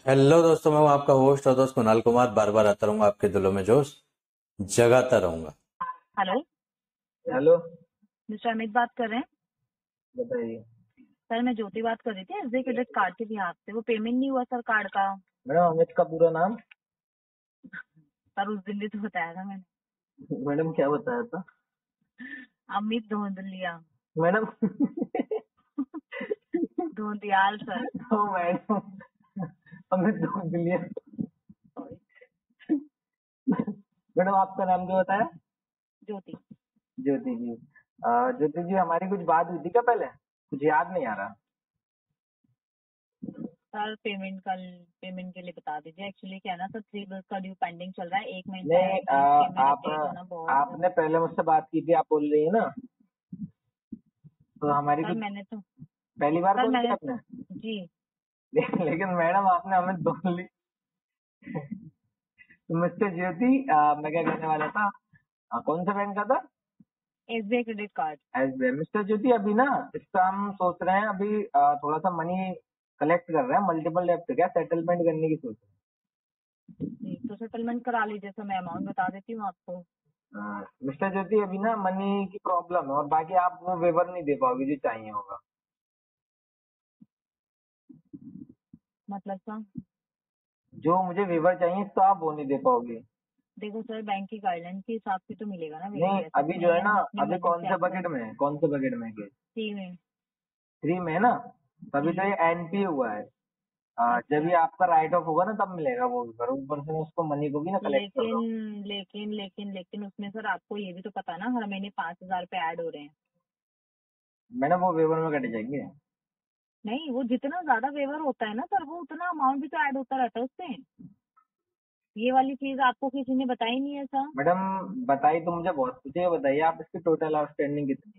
Hello दोस्तों, मैं हूं आपका होस्ट और दोस्त कुणाल कुमार। बार बार आता रहूंगा, आपके दिलों में जोश जगाता रहूंगा। हेलो। हेलो। मिस्टर अमित बात कर रहे हैं? बताइए। सर, मैं ज्योति बात कर रही थी एसबीआई क्रेडिट कार्ड के बिहाफ से। वो पेमेंट नहीं हुआ सर कार्ड का। मैडम अमित का पूरा नाम? सर, उस दिन भी तो बताया था मैंने। मैडम क्या बताया था? Amit Dhondliya. Madam Dhondiyal sir. Oh madam, Amit Dhondliya. Sorry. Madam आपका नाम क्या बताया? ज्योति। ज्योति जी। ज्योति जी, हमारी कुछ बात हुई थी क्या पहले? कुछ याद नहीं आ रहा। सर, पेमेंट के लिए बता दीजिए। एक्चुअली क्या है ना सर, 3 बिल्स का ड्यू पेंडिंग चल रहा है। 1 महीने नहीं, पेमेंट आप अपडेट होना बहुत। आपने पहले मुझसे बात की थी, आप बोल रही है ना? तो हमारी सर कुछ मैंने तो पहली बार सर कॉल मैंने किया तो आपने? जी। लेकिन मैडम आपने अमित धोंदली। तो मिस्टर ज्योति, मैं क्या कहने वाला था, कौन सा बैंक का था? SBI credit card. SBI. Mister Jyoti, अभी ना इसका हम सोच रहे हैं, अभी थोड़ा सा मनी कलेक्ट कर रहे हैं, मल्टीपल डेप्ट क्या सेटलमेंट करने की सोच जी, तो सेटलमेंट करा लीजिए सर। मैं अमाउंट बता देती हूँ आपको। रहे हैं। मिस्टर ज्योति, अभी ना मनी की प्रॉब्लम है, और बाकी आप वो वेवर नहीं दे पाओगे जो चाहिए होगा। मतलब सर, जो मुझे वेवर चाहिए तो आप वो नहीं दे पाओगे। देखो सर, बैंक की गाइडलाइन के हिसाब से तो मिलेगा ना नहीं, वेवर। ऐसा तो अभी जो नहीं है है ना, हम अपनी अभी मर्जी कौन से से आपको। बकेट में है, कौन से बकेट में है? फ्री में। 3 में है ना? तभी तो जी। ये एनपी हुआ है। जब अच्छा। ये आपका राइट ऑफ होगा ना तब मिलेगा वो वेवर। ऊपर से मैं उसको मनी को भी ना कलेक्ट कर रहा लेकिन हूँ। लेकिन उसमें सर आपको ये भी तो पता ना, हर महीने 5,000 रुपए ऐड हो रहे हैं। मैडम वो वेवर में कट जाएंगे। नहीं, वो जितना ज्यादा वेवर होता है ना सर, वो उतना अमाउंट भी तो ऐड होता रहता है उससे। ये वाली चीज आपको किसी ने बताई नहीं है सर। मैडम बताइए तो मुझे बहुत कुछ है, ये बताइए आप इसकी टोटल आउटस्टैंडिंग कितनी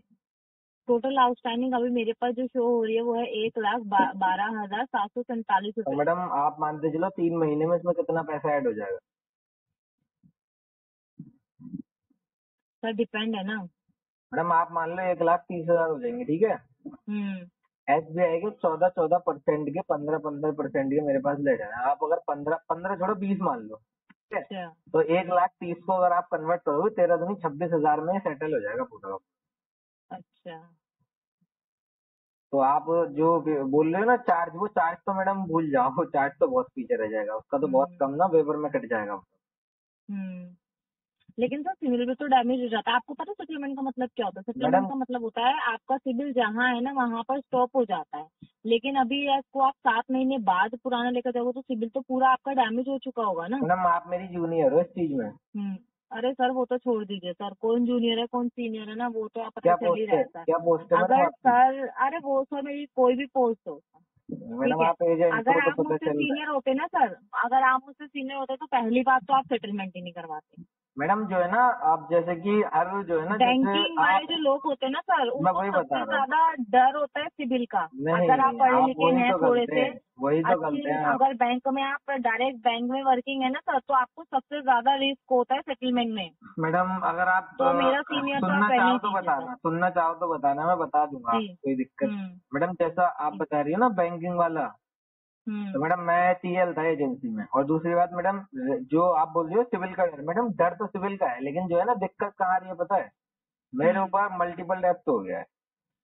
टोटल आउटस्टैंडिंग अभी मेरे पास जो शो हो रही है वो है 1,12,747 है? तो रुपए। मैडम आप मानते चलो 3 महीने में इसमें कितना पैसा ऐड हो जाएगा? सर डिपेंड है ना। मैडम आप मान लो 1,30,000 हो जाएंगे, ठीक है? हम्म। एसबीआई के 14% के 15% के मेरे पास ले जाए। आप अगर 15 छोड़ो 20 मान लो, ठीक है? अच्छा। तो 1,30,000 को अगर आप कन्वर्ट करोगे 13 दूनी 26,000 में सेटल हो जाएगा पूरा। अच्छा। तो आप जो बोल रहे हो ना चार्ज, वो चार्ज तो मैडम भूल जाओ। चार्ज तो बहुत पीछे रह जाएगा, उसका तो बहुत हम्म। कम ना वेवर में कट जाएगा। हम्म। लेकिन सर, सिविल भी तो डैमेज हो जाता है। आपको पता है सेटलमेंट का मतलब क्या होता है? सेटलमेंट मैडम का मतलब होता है आपका सिविल जहाँ है ना वहाँ पर स्टॉप हो जाता है। लेकिन अभी इसको आप 7 महीने बाद पुराना लेकर जाओगे तो सिविल तो पूरा आपका डैमेज हो चुका होगा ना। मैडम आप मेरी जूनियर हो इस चीज में। हम्म। अरे सर, वो तो छोड़ दीजिए सर। कौन जूनियर है कौन सीनियर है ना, वो तो आप पता क्या चल ही पोस्ट रहा है, है सर। क्या पोस्ट है मैडम अगर आपकी? सर, अरे वो सर मेरी कोई भी पोस्ट हो, ठीक मैडम है। आप एजेंट अगर हो तो आप पता मुझसे चल रहा है। सीनियर होते ना सर, अगर आप मुझसे सीनियर होते तो पहली बात तो आप सेटलमेंट ही नहीं करवाते। मैडम जो है ना, आप जैसे कि हर जो है ना, जैसे बैंकिंग वाले आप, जो लोग होते हैं ना सर, मैं उनको वही बता सबसे रहा हूँ। ज्यादा डर होता है सिविल का। अगर आप नहीं, पढ़े आप लिखे वही हैं तो थोड़े गलते से हैं, वही तो अच्छी, गलते हैं आप। अगर बैंक में आप डायरेक्ट बैंक में वर्किंग है ना सर, तो आपको सबसे ज्यादा रिस्क होता है सेटलमेंट में। मैडम अगर आप तो मेरा सीनियर तो आप सुनना पहले चाहो ही तो दीजिए सर। बताना, सुनना चाहो तो बताना, मैं बता दूंगा जी। आपको, कोई दिक्कत। हम्म। मैडम जैसा आप जी। बता रही हो ना बैंकिंग वाला, तो हम्म। मैडम मैं टीएल था एजेंसी में। और दूसरी बात मैडम, जो आप बोल रही हो सिविल का डर, मैडम डर तो सिविल का है, लेकिन जो है ना दिक्कत कहाँ आ रही है पता है? मेरे हम्म। ऊपर मल्टीपल डेप्ट हो गया है,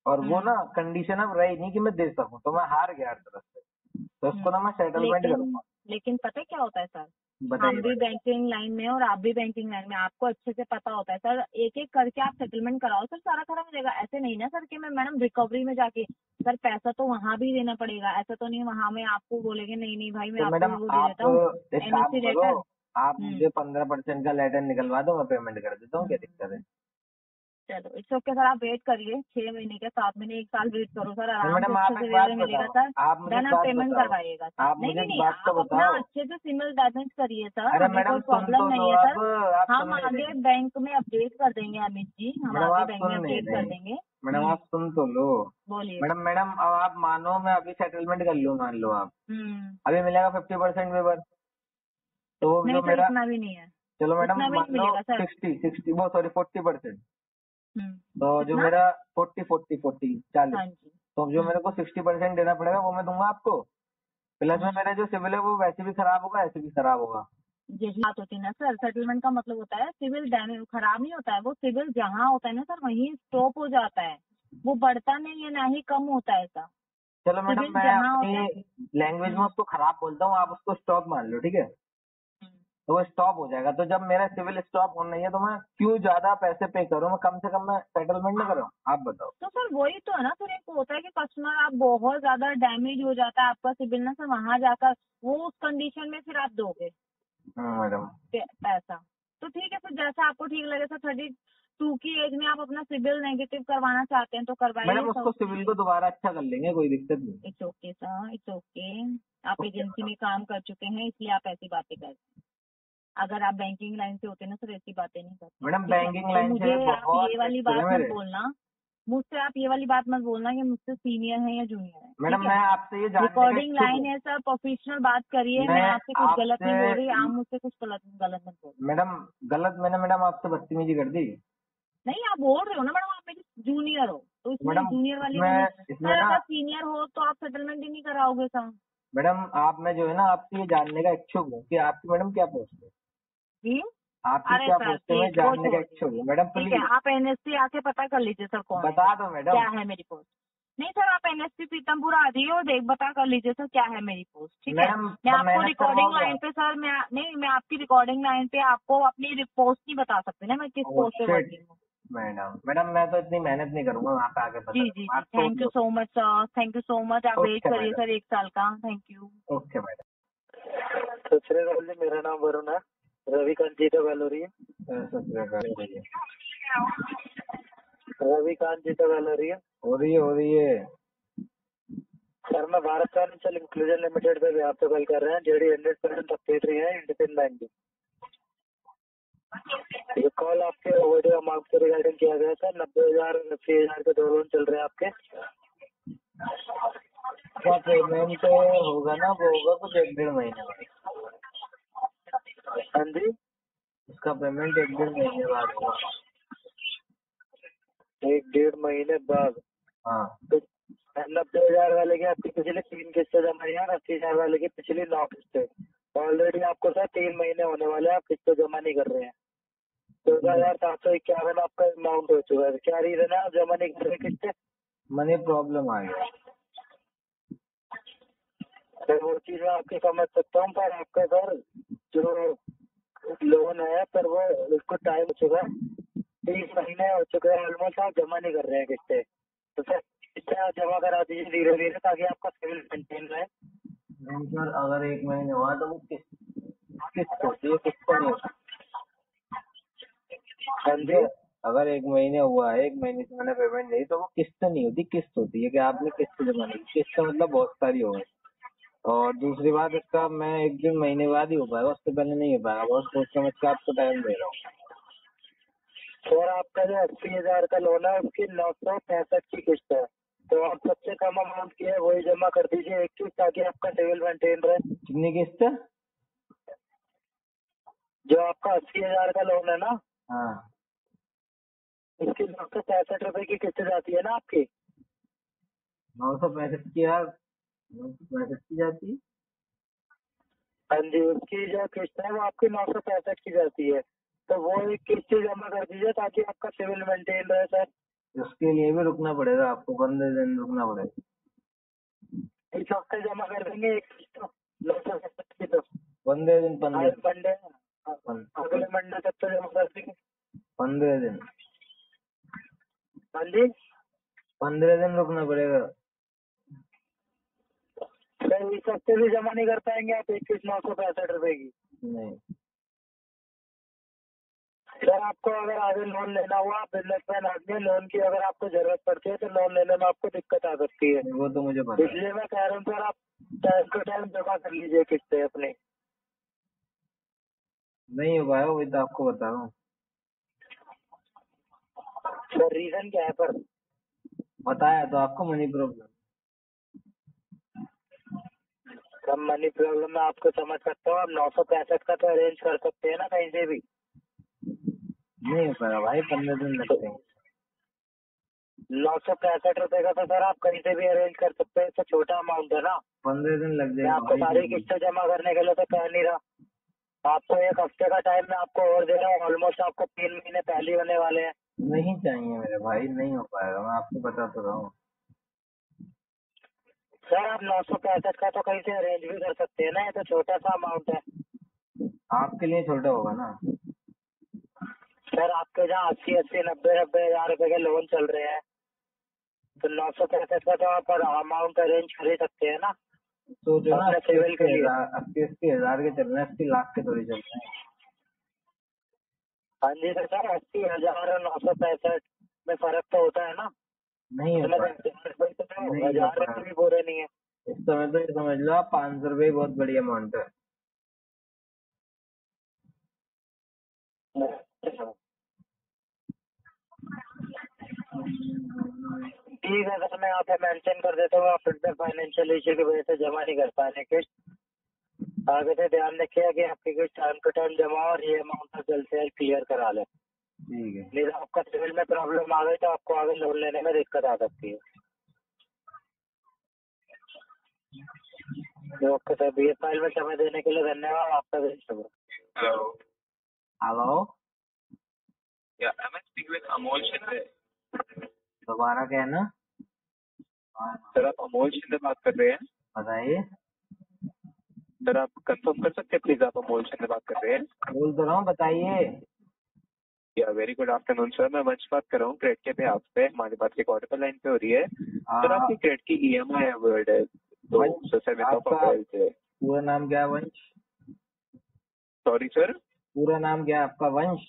और वो हम्म। ना कंडीशन अब रही नहीं कि मैं दे सकूं, तो मैं हार गया हर तरफ से। तो उसको ना मैं सेटलमेंट लेकिन करूंगा। लेकिन पता है क्या होता है सर? हम बताइए भी बताइए। बैंकिंग लाइन में और आप भी बैंकिंग लाइन में, आपको अच्छे से पता होता है सर। एक एक करके आप सेटलमेंट कराओ सर, सारा खत्म हो जाएगा। ऐसे नहीं ना सर कि मैं मैडम रिकवरी में जाके, सर पैसा तो वहां भी देना पड़ेगा। ऐसा तो नहीं वहां में आपको बोलेंगे नहीं नहीं भाई मैं तो आपको मैडम वो दे आप देता हूँ, एक काम एनओसी करो, लेटर। आप मुझे 15% का लेटर निकलवा दो, मैं पेमेंट कर देता हूँ, क्या हम्म। दिक्कत है? चलो इट्स ओके सर, आप वेट करिए 6 महीने के, 7 महीने, 1 साल वेट करो सर, नहीं आराम से मैडम, अच्छे आप से एक बात वेवर मिलेगा बताओ, सर। आप मुझे एक देन आप बात पेमेंट बताओ, करवाइएगा सर। आप नहीं मुझे नहीं एक नहीं, बात तो आप अपना बताओ। अच्छे से सिविल डैमेज करिए सर, अरे हमें मैडम कोई सुन प्रॉब्लम तो लो, नहीं है अब सर। आप हम सुन नहीं आगे रहे। बैंक में अपडेट कर देंगे अमित जी, हम मैडम आगे आप बैंक में सुन नहीं अपडेट रहे। कर देंगे। मैडम आप सुन तो लो। बोलिए। मैडम मैडम अब आप मानो मैं अभी सेटलमेंट कर लूँ, मान लो आप, हम्म। अभी मिलेगा 50% वेवर। तो वो जो नहीं सर, मेरा, इतना भी नहीं है। चलो मैडम उतना भी मान नहीं लो मिलेगा सर। 60 60, वो सॉरी 40%। तो जो कितना? मेरा 40 40 40 40, हाँ जी। तो जो मेरे को 60% देना पड़ेगा वो मैं दूंगा आपको। प्लस में मेरा जो सिविल है वो वैसे भी खराब होगा, ऐसे भी खराब होगा। यही बात होती है ना सर, सेटलमेंट का मतलब होता है सिविल डैमेज खराब नहीं होता है, वो सिविल जहाँ होता है ना सर वहीं स्टॉप हो जाता है, वो बढ़ता नहीं है ना ही कम होता है ऐसा। चलो मैडम, सिविल मैं जहाँ होता है। अपनी लैंग्वेज में उसको खराब बोलता हूँ, आप उसको स्टॉप मान लो, ठीक है? तो वो स्टॉप हो जाएगा। तो जब मेरा सिविल स्टॉप होना ही है तो मैं क्यों ज्यादा पैसे पे करूँ? मैं कम से कम मैं सेटलमेंट ना करूँ, आप बताओ। तो सर वही तो है ना सर, एक होता है कि कस्टमर आप बहुत ज्यादा डैमेज हो जाता है आपका सिविल ना सर, वहां जाकर वो उस कंडीशन में फिर आप दोगे मैडम पैसा। तो ठीक है, फिर जैसा आपको ठीक लगे सर, 32 की एज में आप अपना सिविल नेगेटिव करवाना चाहते हैं तो करवाइए मैडम सर। उसको सिविल को दोबारा अच्छा कर लेंगे, कोई दिक्कत नहीं। It's okay sir, it's okay. आप ओके एजेंसी मैडम। में काम कर चुके हैं इसलिए आप ऐसी बातें करते हैं। अगर आप बैंकिंग लाइन से होते ना सर ऐसी बातें नहीं करते, मैडम ठीक है? बैंकिंग तो लाइन से मुझे भी आप बहुत ये वाली एक्सपीरियंस बात है मत मेरे। बोलना, मुझसे आप ये वाली बात मत बोलना कि मुझसे सीनियर है या जूनियर है, मैडम ठीक मैं है? आपसे ये जानने का रिकॉर्डिंग इच्छुक लाइन हूँ। है सर, प्रोफेशनल बात करिए, मैं मैं आपसे कुछ गलत आपसे नहीं बोल रही, आप मुझसे कुछ गलत गलत मत बोलो। मैडम गलत मैंने मैडम आपसे बदतमीजी कर दी? नहीं, आप बोल रहे हो ना मैडम, आप मेरी जूनियर हो, तो इसमें मैडम जूनियर वाली वो नहीं। इसमें सर ना अगर सीनियर हो तो आप सेटलमेंट ही नहीं कराओगे सर। मैडम आप, मैं जो है ना आपसे ये जानने का इच्छुक हूँ कि आपकी मैडम क्या पोस्ट है? जी। आपकी अरे क्या सर पोस्ट है, मैं ठीक, वो जानने का छोड़ इच्छुक दीजिए, हूँ मैडम, ठीक है? प्लीज आप एनएससी आके पता कर लीजिए सर कौन बता है, दो क्या मैडम। है मेरी पोस्ट। नहीं सर, आप एनएससी पीतमपुर आ जाइए और देख पता कर लीजिए सर क्या है मेरी पोस्ट, ठीक है? मैडम मैं अब आपको मेहनत रिकॉर्डिंग करवाओगे लाइन आप? पे सर, मैं आपकी रिकॉर्डिंग लाइन पे आपको अपनी पोस्ट नहीं बता सकती ना, मैं किस ओह पोस्ट पे शिट। वर्किंग हूँ। मैडम मैडम मैं तो इतनी मेहनत नहीं करूंगा वहाँ पे आके पता जी जी करूंगा, जी, आप सोच thank you low. So much sir, thank you so much, आप वेट ओके करिए मैडम। सर 1 साल का, थैंक यू। Okay madam. सत श्रीकाल जी, मेरा नाम वरुण है। रविकांत जी तो गल हो रही है। रविकांत जी तो गल हो रही है। हो रही है। सर मैं भारत फाइनेंशियल इंक्लूजन लिमिटेड पे बिहार से कॉल कर रहे हैं, जेडी 100% सब्सिडरी है इंडियन बैंक की। ये कॉल आपके ओवरड्यू अमाउंट से रिगार्डिंग किया गया था। 90,000 80,000 के 2 लोन चल रहे हैं आपके। क्या पेमेंट होगा ना, वो होगा कुछ 1-1.5 महीने बाद। हाँ जी, उसका पेमेंट 1-1.5 महीने बाद होगा। 1-1.5 महीने बाद। हाँ। तो 90,000 वाले की आपकी पिछली 3 किस्तें जमा हुई है, 80,000 वाले की पिछली 9 किस्तें। ऑलरेडी आपको सर 3 महीने होने वाले हैं, आप किस्तें जमा नहीं कर रहे हैं। 14,751 आपका अमाउंट हो चुका है। क्या रीजन है आप जमा नहीं कर रहे किस्तें? मनी प्रॉब्लम आ गया। सर वो चीज मैं आपकी समझ सकता हूँ, पर आपका सर जो लोन है पर वो उसको टाइम हो चुका है, 30 महीने हो चुके हैं ऑलमोस्ट, आप जमा नहीं कर रहे हैं किस्तें। तो सर किस्तें आप जमा करा दीजिए धीरे धीरे, ताकि आपका सिविल मेंटेन रहे। नहीं सर, अगर 1 महीने हुआ तो वो किस्त होती है, किस्त नहीं होती। हाँ जी, अगर 1 महीने हुआ है, 1 महीने से मैंने पेमेंट नहीं, तो वो किस्त नहीं होती, किस्त होती है कि आपने किस्त जमा नहीं की। किस्त मतलब बहुत सारी हो गई। और दूसरी बात, इसका मैं 1-1.5 महीने बाद ही हो पाएगा, उससे पहले नहीं हो पाएगा। बहुत सोच समझ के आपको टाइम दे रहा हूँ। सर आपका जो 80,000 का लोन है उसकी 965 की किस्त है, तो आप सबसे कम अमाउंट की है वही जमा कर दीजिए 21, ताकि आपका सिविल मेंटेन रहे। कितनी किस्त? जो आपका 80,000 का लोन है ना, हाँ। इसकी 965 रुपए की किस्त जाती है ना आपकी। 965 की यार, 965 की जाती है। हाँ जी, उसकी जो किस्त है वो आपकी 965 की जाती है, तो वो एक किस्त जमा कर दीजिए ताकि आपका सिविल मेंटेन रहे सर। उसके लिए भी रुकना पड़ेगा आपको, 15 दिन रुकना पड़ेगा। इस हफ्ते जमा कर देंगे एक किस्त 965 की, तो 15 दिन, आज मंडे है, अगले मंडे तक तो जमा कर देंगे। 15 दिन, हाँ जी 15 दिन रुकना पड़ेगा। सर, इस हफ्ते भी जमा नहीं कर पाएंगे आप 21,965 रुपए की? नहीं सर आपको अगर आगे लोन लेना हुआ, आप बिजनेसमैन आदमी, लोन की अगर आपको जरूरत पड़ती है तो लोन लेने में आपको दिक्कत आ सकती है। वो तो मुझे पता है। इसलिए मैं कह रहा हूँ सर, आप टाइम टू टाइम जमा कर लीजिए किस्तें अपनी। नहीं हो पाएगा, वही तो आपको बता रहा हूँ। सर रीजन क्या है पर? बताया तो आपको, मनी प्रॉब्लम। कम मनी प्रॉब्लम में आपको समझ सकता हूँ, आप 965 का तो अरेंज कर सकते हैं ना कहीं से भी। नहीं हो पाएगा भाई, 15 दिन लगते हैं। ₹965 का तो सर आप कहीं से भी अरेंज कर सकते हैं, तो छोटा अमाउंट है ना। 15 दिन लग मैं जाएगा आपको सारी भाई। किस्तें जमा करने के लिए तो कह नहीं रहा। आपको 1 हफ्ते का टाइम मैं आपको और दे रहा हूँ। ऑलमोस्ट आपको 3 महीने पहले ही होने वाले हैं। नहीं चाहिए मेरे भाई, नहीं हो पाएगा, मैं आपको बता तो रहा हूँ। सर आप 965 का तो कहीं से अरेंज भी कर सकते हैं ना, ये तो छोटा सा अमाउंट है। आपके लिए छोटा होगा ना। सर आपके जहाँ 80-80, 90-90 हजार रुपए के लोन चल रहे हैं, तो 965 का तो आप अमाउंट अरेंज कर ही सकते हैं ना सोचो ना, अपने सिविल के लिए। 80 हजार के चल रहे हैं, 80 लाख के थोड़ी चल रहे हैं। हाँ जी, तो सर 80,000 और 965 में फर्क तो होता है ना। नहीं हो मतलब पाएगा, नहीं हो 1000 पाएगा। रुपये भी बुरे नहीं है। इस समय तो ये समझ लो आप, 500 रुपये बहुत बड़ी अमाउंट है। ठीक है सर, मैं यहाँ पे मेंशन कर देता हूँ, आप फिर से फाइनेंशियल इश्यू की वजह से जमा नहीं कर पाए किस्त। आगे से ध्यान रखिएगा कि आपकी किस्त टाइम टू टाइम जमा और ये अमाउंट जल्द से जल्द क्लियर करा लें। ठीक है। नहीं तो आपका सिविल में प्रॉब्लम आ गई तो आपको आगे लोन लेने में दिक्कत आ सकती है। ओके सर, BS फाइल में समय देने के लिए धन्यवाद। आपका दिन शुभ हो। Hello. Hello, Yeah, am I speaking with Amol Shinde? दोबारा क्या है ना, सर आप अमोल शिंदे बात कर रहे हैं? बताइए। सर आप कंफर्म कर सकते हैं प्लीज, आप अमोल शिंदे बात कर रहे हैं? बोल तो रहा हूँ, बताइए। या वेरी गुड आफ्टरनून सर, मैं वंश बात कर रहा हूँ क्रेडिट के पे आपसे। हमारी बात रिकॉर्ड पर लाइन पे हो रही है। सर आपकी क्रेडिट की EMI अवॉर्ड है तो वंश, सर में आपका से। पूरा नाम क्या है वंश? सॉरी सर, पूरा नाम क्या है आपका वंश?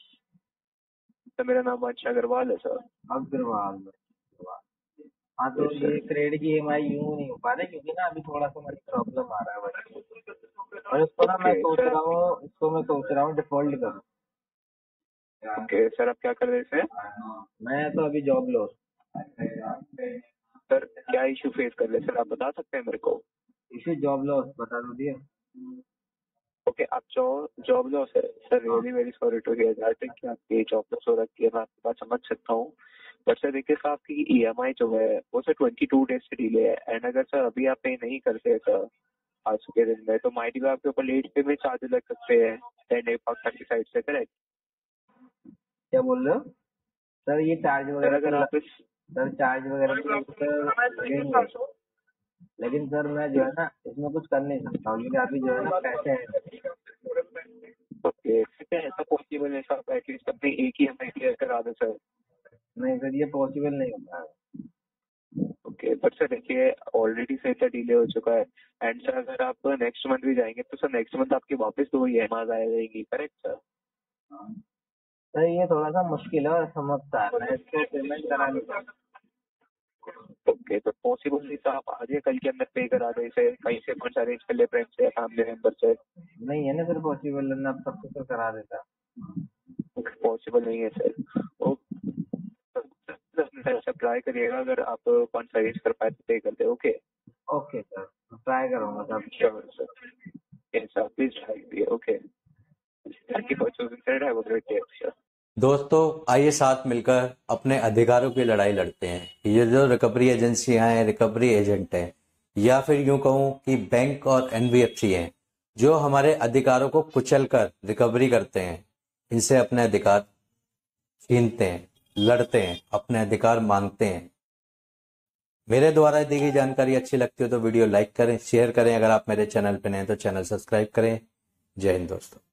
सर मेरा नाम वंश अग्रवाल है सर। अग्रवाल। हाँ, तो Yes, sir. ये क्रेडिट की EMI यूं नहीं हो पा रही क्योंकि ना अभी थोड़ा सा मुझे प्रॉब्लम आ रहा है वंश। और इसको ना मैं Okay, सोच sir. रहा हूँ, डिफॉल्ट करूँ। ओके सर, आप क्या कर रहे थे? मैं तो अभी जॉब लॉस। सर क्या इशू फेस कर रहे हैं सर, आप बता सकते हैं मेरे को? इशू जॉब लॉस बता दो दिया। ओके, आप जॉब लॉस है sir. Really very sorry to hear that कि आपकी जॉब लॉस हो रखी है। मैं आपकी बात समझ सकता हूँ, बट सर देखिए सर आपकी EMI जो है वो सर 22 डेज से डिले है। एंड अगर सर अभी आप पे नहीं करते सर आज के दिन में, तो माइट भी आपके ऊपर लेट पेमेंट चार्ज लग सकते हैं 10 की साइड से, करेक्ट? क्या बोल रहे हो सर? ये चार्ज सर वगैरह अगर आप इस सर चार्ज वगैरह तो सर लगेंगे, लेकिन सर मैं जो है ना इसमें कुछ कर नहीं सकता हूँ क्योंकि अभी जो है ना पैसे हैं। ओके, ऐसा पॉसिबल है सर, एटलीस्ट अपनी एक EMI क्लियर करा दो सर। नहीं सर, ये पॉसिबल नहीं हो पाएगा। ओके, बट सर देखिए ऑलरेडी से इतना डिले हो चुका है। एंड सर अगर आप नेक्स्ट मंथ भी जाएंगे तो सर नेक्स्ट मंथ आपकी वापस 2 EMI आ जाएगी, करेक्ट सर? सर ये थोड़ा सा मुश्किल है और समझता है, मैं इसको पेमेंट करा नहीं सकता। ओके, तो पॉसिबल नहीं तो आप आज या कल के अंदर पे करा दे इसे, कहीं से कुछ अरेंज कर ले फ्रेंड से या फैमिली मेंबर से। नहीं है ना सर पॉसिबल, मैं अब तक तो सर करा देता। पॉसिबल नहीं है सर। ओके, ट्राई करिएगा, अगर आप फंड अरेंज कर पाए तो पे कर दे। ओके ओके सर, ट्राई करूँगा sir. Sure sir, yes sir, please try. Okay, thank you for choosing sir, have a great day sir. दोस्तों आइए साथ मिलकर अपने अधिकारों की लड़ाई लड़ते हैं। ये जो रिकवरी एजेंसियां हैं, रिकवरी एजेंट हैं, या फिर यूं कहूं कि बैंक और NBFC हैं, जो हमारे अधिकारों को कुचलकर रिकवरी करते हैं, इनसे अपने अधिकार छीनते हैं, लड़ते हैं, अपने अधिकार मांगते हैं। मेरे द्वारा दी गई जानकारी अच्छी लगती हो तो वीडियो लाइक करें, शेयर करें। अगर आप मेरे चैनल पर नए हैं तो चैनल सब्सक्राइब करें। जय हिंद दोस्तों।